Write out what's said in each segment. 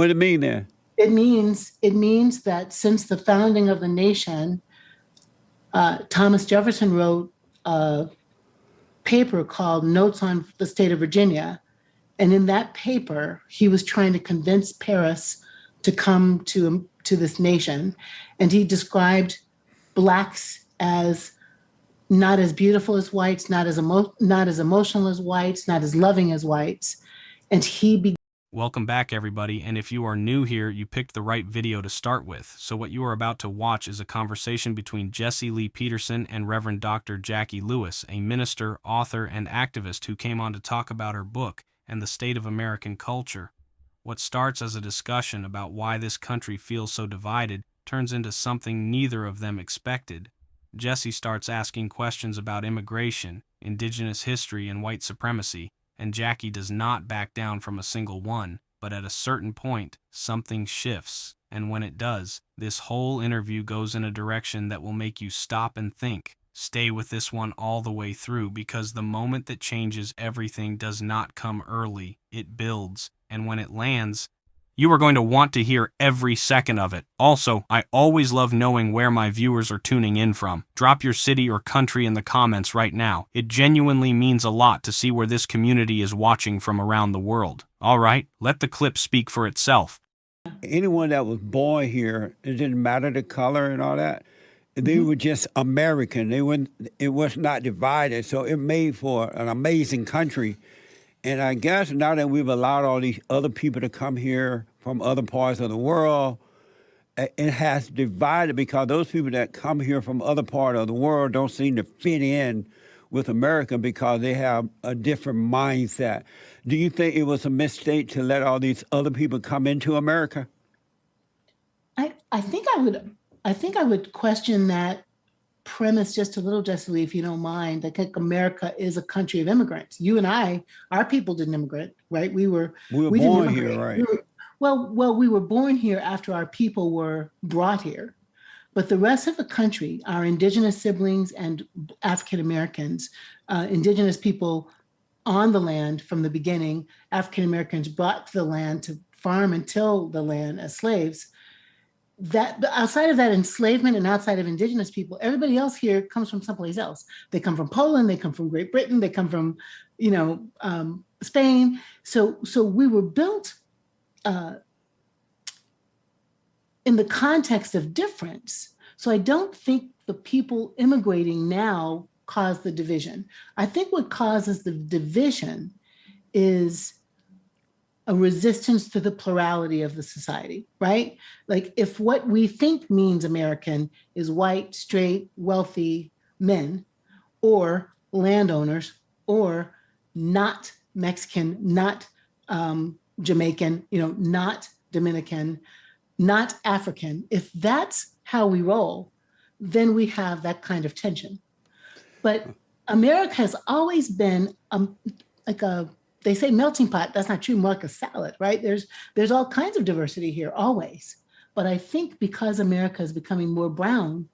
What do it mean then? It means that since the founding of the nation, Thomas Jefferson wrote a paper called Notes on the State of Virginia. And in that paper, he was trying to convince Paris to come to this nation. And he described Blacks as not as beautiful as whites, not as emotional as whites, not as loving as whites. And Welcome back, everybody, and if you are new here, you picked the right video to start with. So what you are about to watch is a conversation between Jesse Lee Peterson and Reverend Dr. Jackie Lewis, a minister, author, and activist who came on to talk about her book and the state of American culture. What starts as a discussion about why this country feels so divided turns into something neither of them expected. Jesse starts asking questions about immigration, indigenous history, and white supremacy, and Jackie does not back down from a single one, but at a certain point, something shifts, and when it does, this whole interview goes in a direction that will make you stop and think. Stay with this one all the way through, because the moment that changes everything does not come early, it builds, and when it lands, you are going to want to hear every second of it. Also, I always love knowing where my viewers are tuning in from. Drop your city or country in the comments right now. It genuinely means a lot to see where this community is watching from around the world. All right, let the clip speak for itself. Anyone that was born here, it didn't matter the color and all that. They were just American. It was not divided, so it made for an amazing country. And I guess now that we've allowed all these other people to come here from other parts of the world, it has divided, because those people that come here from other part of the world don't seem to fit in with America because they have a different mindset. Do you think it was a mistake to let all these other people come into America? I think I would question that premise just a little, Jesse Lee, if you don't mind. I think America is a country of immigrants. You and I, our people didn't immigrate, right? We were born here, right? We were born here after our people were brought here. But the rest of the country, our indigenous siblings and African Americans, indigenous people on the land from the beginning, African Americans brought to the land to farm and till the land as slaves. That outside of that enslavement and outside of indigenous people, everybody else here comes from someplace else. They come from Poland, they come from Great Britain, they come from, Spain. So we were built in the context of difference. So I don't think the people immigrating now cause the division. I think what causes the division is a resistance to the plurality of the society, right? Like if what we think means American is white, straight, wealthy men, or landowners, or not Mexican, not Jamaican, not Dominican, not African, if that's how we roll, then we have that kind of tension. But America has always been they say melting pot. That's not true, more like a salad, right? There's all kinds of diversity here, always. But I think because America is becoming more brown,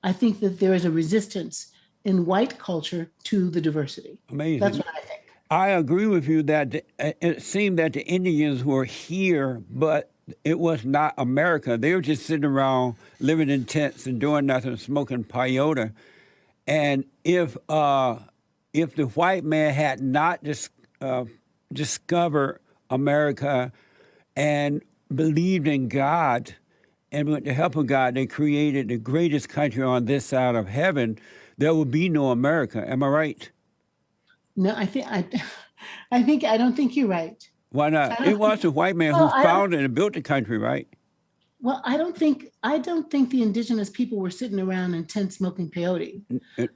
I think that there is a resistance in white culture to the diversity. Amazing. That's what I think. I agree with you that it seemed that the Indians were here, but it was not America. They were just sitting around living in tents and doing nothing, smoking peyote. And if the white man had not discovered America and believed in God, and with the help of God, they created the greatest country on this side of heaven, there would be no America. Am I right? No, I don't think you're right. Why not? It was the white man who founded and built the country, right? Well, I don't think the indigenous people were sitting around in tents smoking peyote.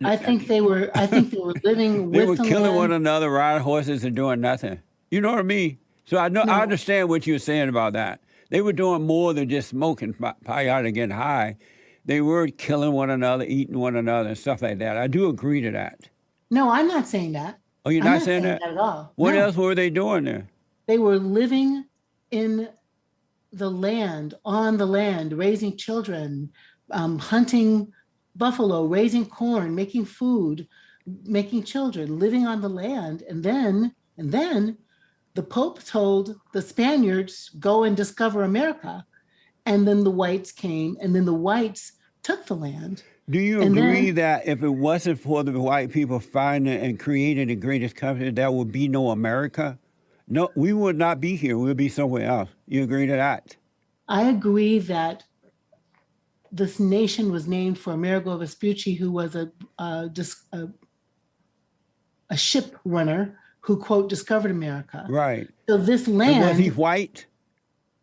I think they were living with They were the killing land. one another, riding horses and doing nothing. You know what I mean? So I understand what you're saying about that. They were doing more than just smoking peyote and getting high. They were killing one another, eating one another, and stuff like that. I do agree to that. No, I'm not saying that. Oh, you're I'm not saying that? at all. What No. else were they doing there? They were living in the land, on the land, raising children, hunting buffalo, raising corn, making food, making children, living on the land. And then The Pope told the Spaniards, go and discover America. And then the whites came, and then the whites took the land. Do you And agree then that if it wasn't for the white people finding and creating the greatest country, there would be no America? No, we would not be here. We'd be somewhere else. You agree to that? I agree that this nation was named for Amerigo Vespucci, who was a ship runner who, quote, discovered America. Right. So this And land, was he white?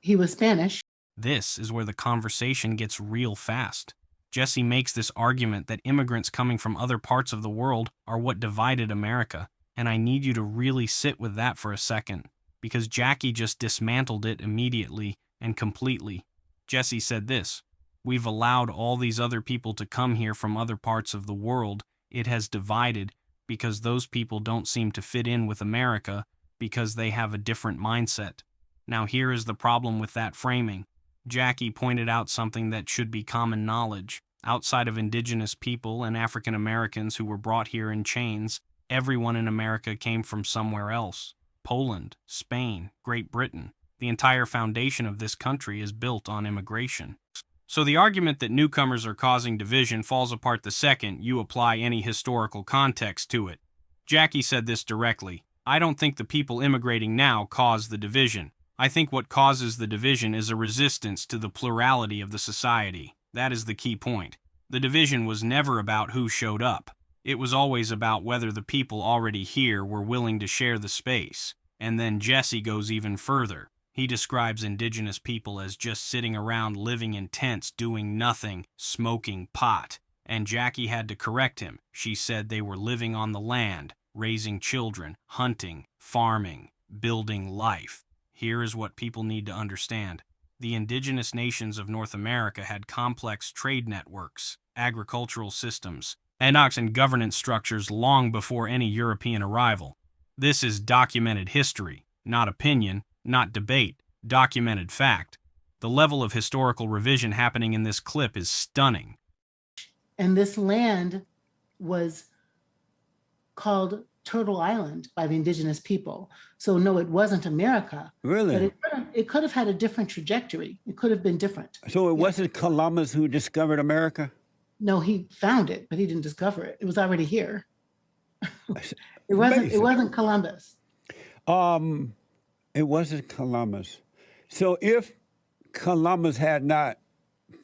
he was Spanish. This is where the conversation gets real fast. Jesse makes this argument that immigrants coming from other parts of the world are what divided America, and I need you to really sit with that for a second, because Jackie just dismantled it immediately and completely. Jesse said this: we've allowed all these other people to come here from other parts of the world. It has divided because those people don't seem to fit in with America because they have a different mindset. Now here is the problem with that framing. Jackie pointed out something that should be common knowledge. Outside of Indigenous people and African Americans who were brought here in chains, everyone in America came from somewhere else. Poland, Spain, Great Britain. The entire foundation of this country is built on immigration. So the argument that newcomers are causing division falls apart the second you apply any historical context to it. Jackie said this directly: I don't think the people immigrating now cause the division. I think what causes the division is a resistance to the plurality of the society. That is the key point. The division was never about who showed up. It was always about whether the people already here were willing to share the space. And then Jesse goes even further. He describes Indigenous people as just sitting around living in tents doing nothing, smoking pot. And Jackie had to correct him. She said they were living on the land, raising children, hunting, farming, building life. Here is what people need to understand. The indigenous nations of North America had complex trade networks, agricultural systems, and governance structures long before any European arrival. This is documented history, not opinion, not debate, documented fact. The level of historical revision happening in this clip is stunning. And this land was called Turtle Island by the Indigenous people. So no, it wasn't America. Really? But it could have had a different trajectory. It could have been different. So it wasn't Columbus who discovered America? No, he found it, but he didn't discover it. It was already here. It Amazing. wasn't Columbus. It wasn't Columbus. So if Columbus had not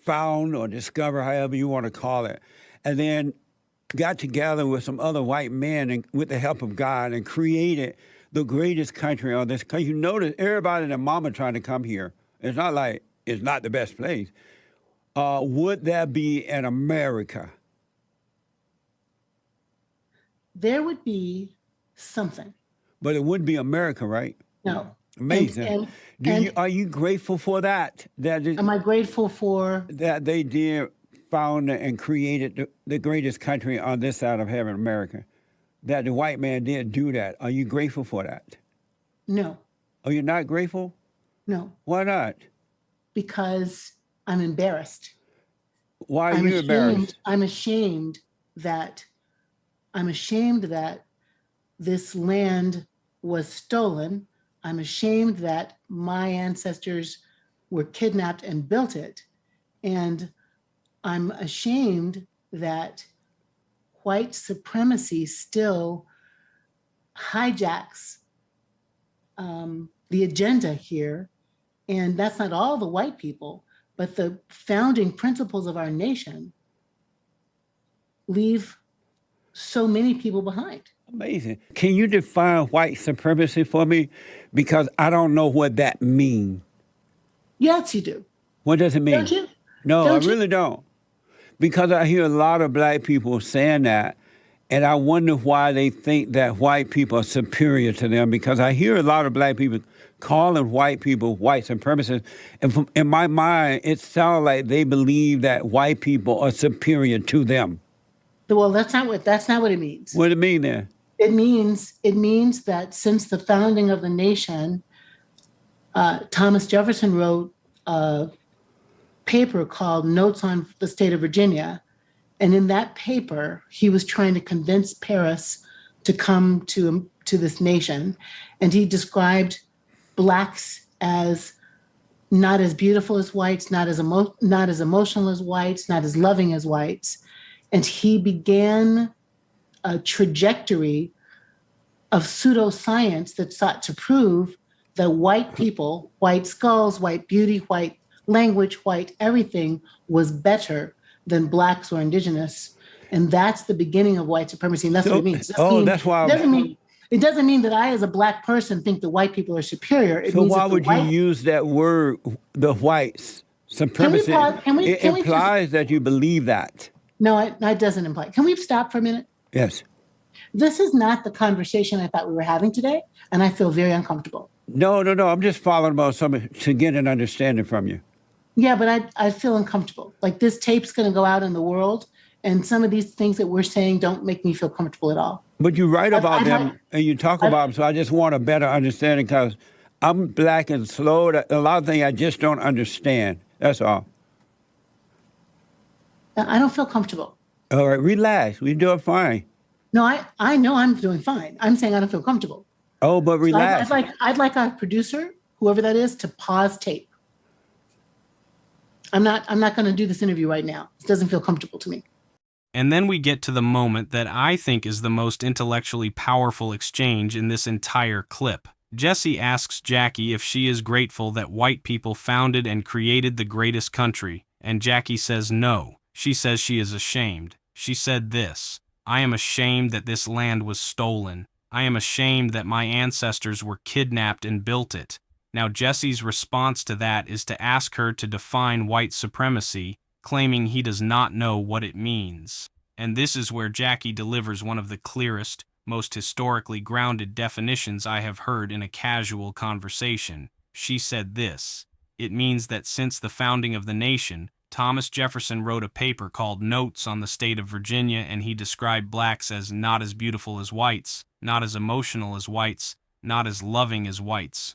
found or discovered, however you want to call it, and then got together with some other white men and with the help of God and created the greatest country on this country. You notice everybody and their mama trying to come here. It's not like it's not the best place. Would there be an America? There would be something. But it wouldn't be America, right? No. Amazing. Are you grateful for that? Am I grateful for? That they did found and created the greatest country on this side of heaven, America. That the white man did do that. Are you grateful for that? No. Are you not grateful? No. Why not? Because I'm embarrassed. Why are you embarrassed? I'm ashamed that this land was stolen. I'm ashamed that my ancestors were kidnapped and built it. And I'm ashamed that white supremacy still hijacks the agenda here. And that's not all the white people, but the founding principles of our nation leave so many people behind. Amazing. Can you define white supremacy for me? Because I don't know what that means. Yes, you do. What does it mean? Don't you? No, Don't I you? really don't. Because I hear a lot of black people saying that, and I wonder why they think that white people are superior to them, because I hear a lot of black people calling white people white supremacists, and in my mind, it sounds like they believe that white people are superior to them. Well, that's not what it means. What does it mean then? It means that since the founding of the nation, Thomas Jefferson wrote a paper called Notes on the State of Virginia. And in that paper, he was trying to convince Paris to come to to this nation, and he described blacks as not as beautiful as whites, not as emotional as whites, not as loving as whites. And he began a trajectory of pseudoscience that sought to prove that white people, white skulls, white beauty, white language, white everything was better than blacks or indigenous. And that's the beginning of white supremacy. And that's what it means. That's why. It doesn't mean that I, as a black person, think that white people are superior. It so means why would you use that word, the whites supremacy? It implies that you believe that. No, it doesn't imply. Can we stop for a minute? Yes. This is not the conversation I thought we were having today, and I feel very uncomfortable. No. I'm just following about something to get an understanding from you. Yeah, but I feel uncomfortable. Like this tape's going to go out in the world, and some of these things that we're saying don't make me feel comfortable at all. But you write about them and you talk about them, so I just want a better understanding because I'm black and slow. A lot of things I just don't understand. That's all. I don't feel comfortable. All right, relax. We're doing fine. No, I know I'm doing fine. I'm saying I don't feel comfortable. Oh, but relax. So I'd like our producer, whoever that is, to pause tape. I'm not going to do this interview right now. It doesn't feel comfortable to me. And then we get to the moment that I think is the most intellectually powerful exchange in this entire clip. Jesse asks Jackie if she is grateful that white people founded and created the greatest country, and Jackie says no. She says she is ashamed. She said this, "I am ashamed that this land was stolen. I am ashamed that my ancestors were kidnapped and built it." Now Jesse's response to that is to ask her to define white supremacy, claiming he does not know what it means. And this is where Jackie delivers one of the clearest, most historically grounded definitions I have heard in a casual conversation. She said this, "It means that since the founding of the nation, Thomas Jefferson wrote a paper called Notes on the State of Virginia, and he described blacks as not as beautiful as whites, not as emotional as whites, not as loving as whites."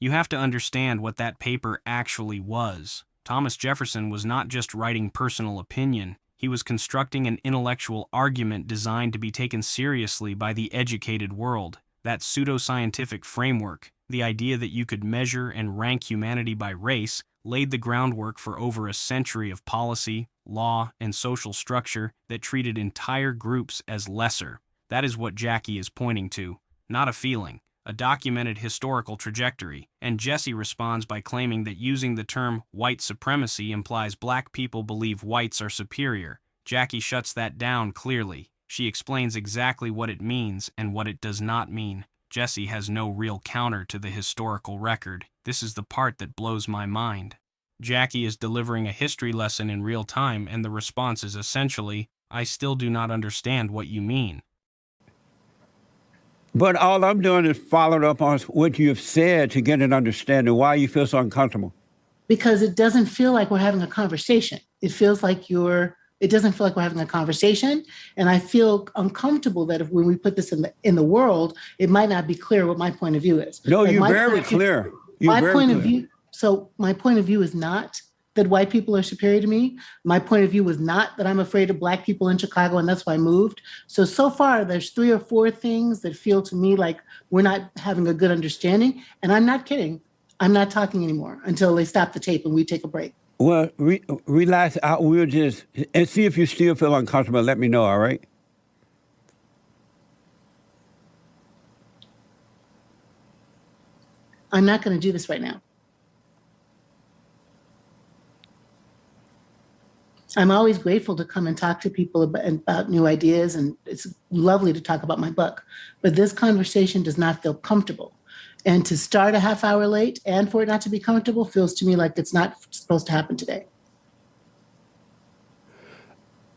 You have to understand what that paper actually was. Thomas Jefferson was not just writing personal opinion. He was constructing an intellectual argument designed to be taken seriously by the educated world. That pseudoscientific framework, the idea that you could measure and rank humanity by race, laid the groundwork for over a century of policy, law, and social structure that treated entire groups as lesser. That is what Jackie is pointing to, not a feeling, a documented historical trajectory, and Jesse responds by claiming that using the term white supremacy implies black people believe whites are superior. Jackie shuts that down clearly. She explains exactly what it means and what it does not mean. Jesse has no real counter to the historical record. This is the part that blows my mind. Jackie is delivering a history lesson in real time, and the response is essentially, "I still do not understand what you mean." But all I'm doing is following up on what you have said to get an understanding why you feel so uncomfortable. Because it doesn't feel like we're having a conversation. It doesn't feel like we're having a conversation. And I feel uncomfortable that if when we put this in the world, it might not be clear what my point of view is. No, like you're very clear. So my point of view is not that white people are superior to me. My point of view was not that I'm afraid of black people in Chicago, and that's why I moved. So far, there's 3 or 4 things that feel to me like we're not having a good understanding. And I'm not kidding. I'm not talking anymore until they stop the tape and we take a break. Well, relax. We'll just and see if you still feel uncomfortable. Let me know, all right? I'm not going to do this right now. I'm always grateful to come and talk to people about new ideas, and it's lovely to talk about my book. But this conversation does not feel comfortable. And to start a half hour late and for it not to be comfortable feels to me like it's not supposed to happen today.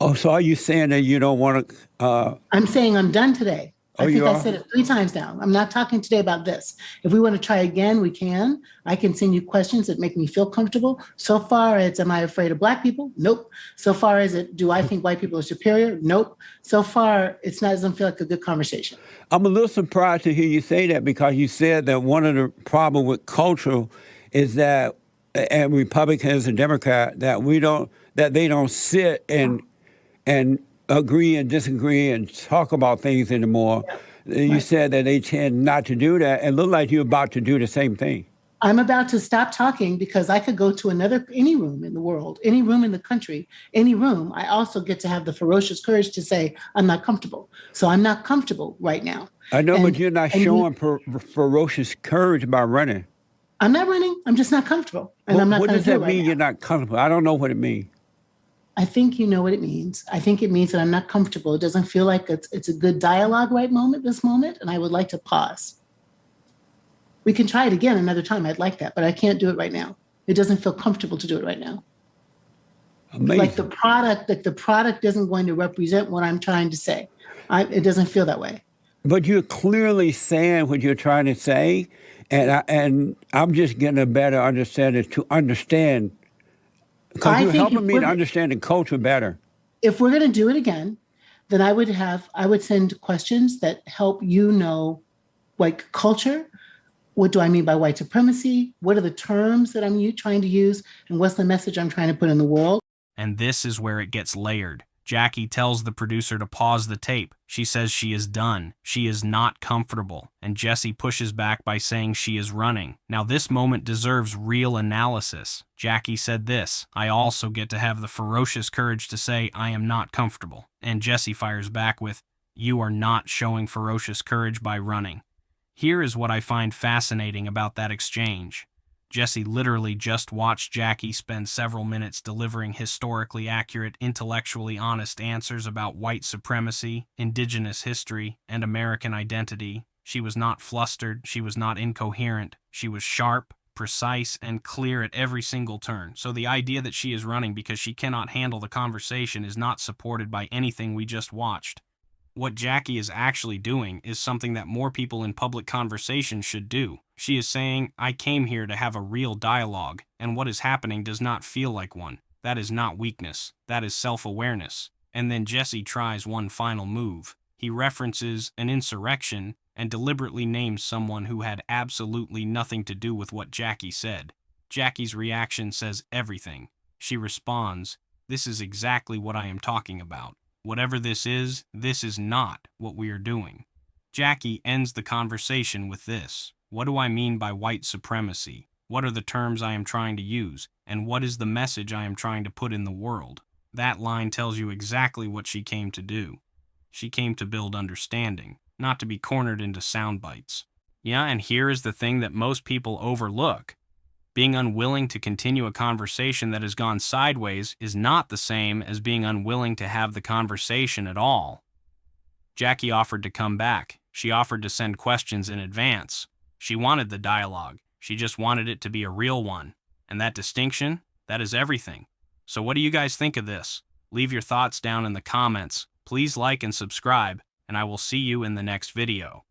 Oh, so are you saying that you don't want to? I'm saying I'm done today. I think I are? said it 3 times now. I'm not talking today about this. If we want to try again, we can. I can send you questions that make me feel comfortable. So far as, am I afraid of black people? Nope. So far as do I think white people are superior? Nope. So far, doesn't feel like a good conversation. I'm a little surprised to hear you say that because you said that one of the problems with culture is that, and Republicans and Democrats, that they don't sit and agree and disagree and talk about things anymore. You Right. said that they tend not to do that. It looked like you're about to do the same thing. I'm about to stop talking because I could go to any room in the world, any room in the country, any room. I also get to have the ferocious courage to say, I'm not comfortable. So I'm not comfortable right now. I know, but And, you're not and showing ferocious courage by running. I'm not running. I'm just not comfortable. And I'm not What going does to do it that right mean? now. You're not comfortable. I don't know what it means. I think you know what it means. I think it means that I'm not comfortable. It doesn't feel like it's a good dialogue this moment, and I would like to pause. We can try it again another time. I'd like that, but I can't do it right now. It doesn't feel comfortable to do it right now. Amazing. Like the product isn't going to represent what I'm trying to say. It doesn't feel that way. But you're clearly saying what you're trying to say, and I'm just getting a better understanding to understand, because I you're think helping me to understand the culture better. if we're going to do it again, then I would send questions that help you know, like culture. What do I mean by white supremacy? What are the terms that I'm trying to use? And what's the message I'm trying to put in the world? And this is where it gets layered. Jackie tells the producer to pause the tape. She says she is done. She is not comfortable. And Jesse pushes back by saying she is running. Now this moment deserves real analysis. Jackie said this, I also get to have the ferocious courage to say I am not comfortable. And Jesse fires back with, you are not showing ferocious courage by running. Here is what I find fascinating about that exchange. Jesse literally just watched Jackie spend several minutes delivering historically accurate, intellectually honest answers about white supremacy, indigenous history, and American identity. She was not flustered, she was not incoherent, she was sharp, precise, and clear at every single turn. So the idea that she is running because she cannot handle the conversation is not supported by anything we just watched. What Jackie is actually doing is something that more people in public conversation should do. She is saying, I came here to have a real dialogue, and what is happening does not feel like one. That is not weakness. That is self-awareness. And then Jesse tries one final move. He references an insurrection and deliberately names someone who had absolutely nothing to do with what Jackie said. Jackie's reaction says everything. She responds, this is exactly what I am talking about. Whatever this is not what we are doing. Jackie ends the conversation with this. What do I mean by white supremacy? What are the terms I am trying to use? And what is the message I am trying to put in the world? That line tells you exactly what she came to do. She came to build understanding, not to be cornered into sound bites. Yeah, and here is the thing that most people overlook. Being unwilling to continue a conversation that has gone sideways is not the same as being unwilling to have the conversation at all. Jackie offered to come back. She offered to send questions in advance. She wanted the dialogue. She just wanted it to be a real one. And that distinction, that is everything. So what do you guys think of this? Leave your thoughts down in the comments. Please like and subscribe, and I will see you in the next video.